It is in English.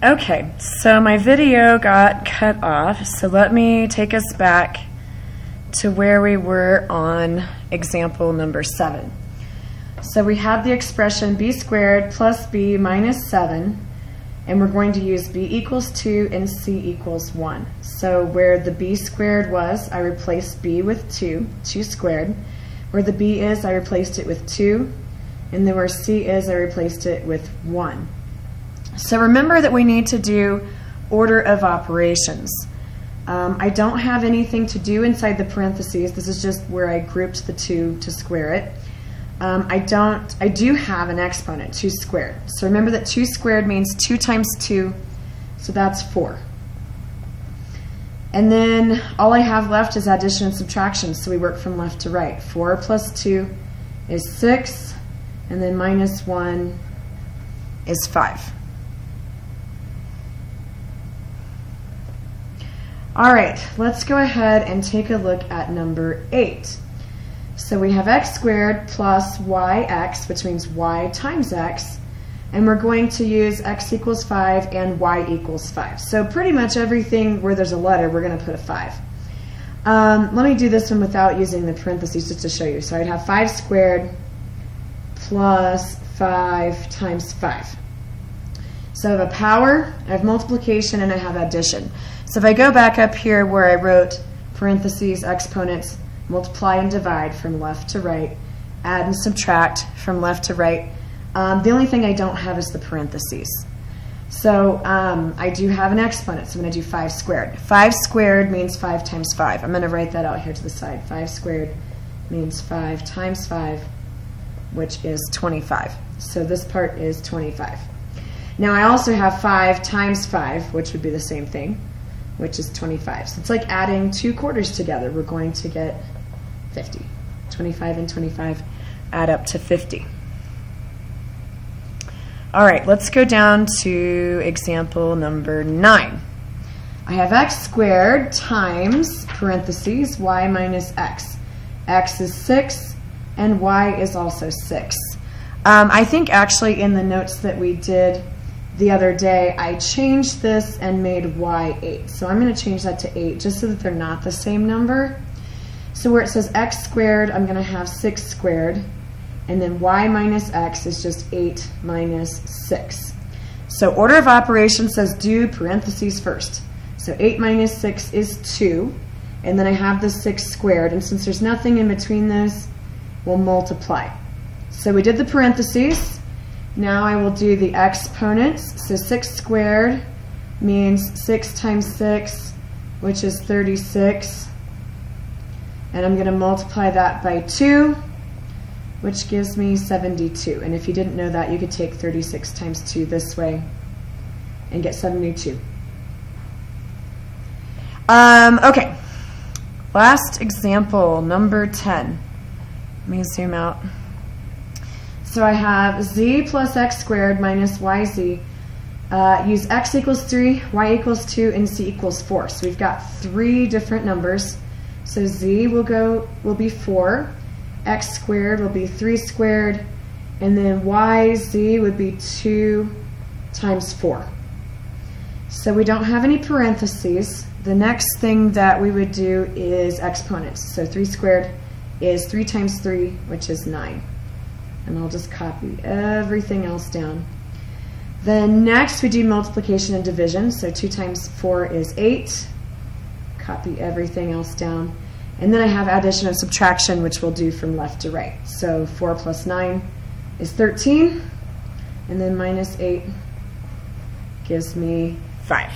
Okay, so my video got cut off, so let me take us back to where we were on example number 7. So we have the expression b squared plus b minus 7, and we're going to use b equals 2 and c equals 1. So where the b squared was, I replaced b with 2 squared. Where the b is, I replaced it with 2, and then where c is, I replaced it with 1. So remember that we need to do order of operations. I don't have anything to do inside the parentheses. This is just where I grouped the 2 to square it. I do have an exponent, 2 squared. So remember that 2 squared means 2 times 2, so that's 4. And then all I have left is addition and subtraction, so we work from left to right. 4 plus 2 is 6, and then minus 1 is 5. All right, let's go ahead and take a look at number 8. So we have x squared plus yx, which means y times x, and we're going to use x equals 5 and y equals 5. So pretty much everything where there's a letter, we're going to put a 5. Let me do this one without using the parentheses just to show you. So I'd have 5 squared plus 5 times 5. So I have a power, I have multiplication, and I have addition. So if I go back up here where I wrote parentheses, exponents, multiply and divide from left to right, add and subtract from left to right, the only thing I don't have is the parentheses. So I do have an exponent, so I'm going to do 5 squared. 5 squared means 5 times 5. I'm going to write that out here to the side. 5 squared means 5 times 5, which is 25. So this part is 25. Now I also have 5 times 5, which would be the same thing, which is 25. So it's like adding 2 quarters together. We're going to get 50. 25 and 25 add up to 50. All right, let's go down to example number 9. I have x squared times, parentheses, y minus x. X is 6, and y is also 6. I think actually in the notes that we did the other day, I changed this and made y 8. So I'm going to change that to 8 just so that they're not the same number. So where it says x squared, I'm going to have 6 squared. And then y minus x is just 8 minus 6. So order of operations says do parentheses first. So 8 minus 6 is 2. And then I have the 6 squared. And since there's nothing in between those, we'll multiply. So we did the parentheses. Now I will do the exponents. So 6 squared means 6 times 6, which is 36. And I'm going to multiply that by 2, which gives me 72. And if you didn't know that, you could take 36 times 2 this way and get 72. Okay, last example, number 10. Let me zoom out. So I have z plus x squared minus yz. Use x equals 3, y equals 2, and z equals 4. So we've got 3 different numbers. So z will be 4, x squared will be 3 squared, and then yz would be 2 times 4. So we don't have any parentheses. The next thing that we would do is exponents. So 3 squared is 3 times 3, which is 9. And I'll just copy everything else down. Then next we do multiplication and division. So 2 times 4 is 8. Copy everything else down. And then I have addition and subtraction, which we'll do from left to right. So 4 plus 9 is 13. And then minus 8 gives me 5.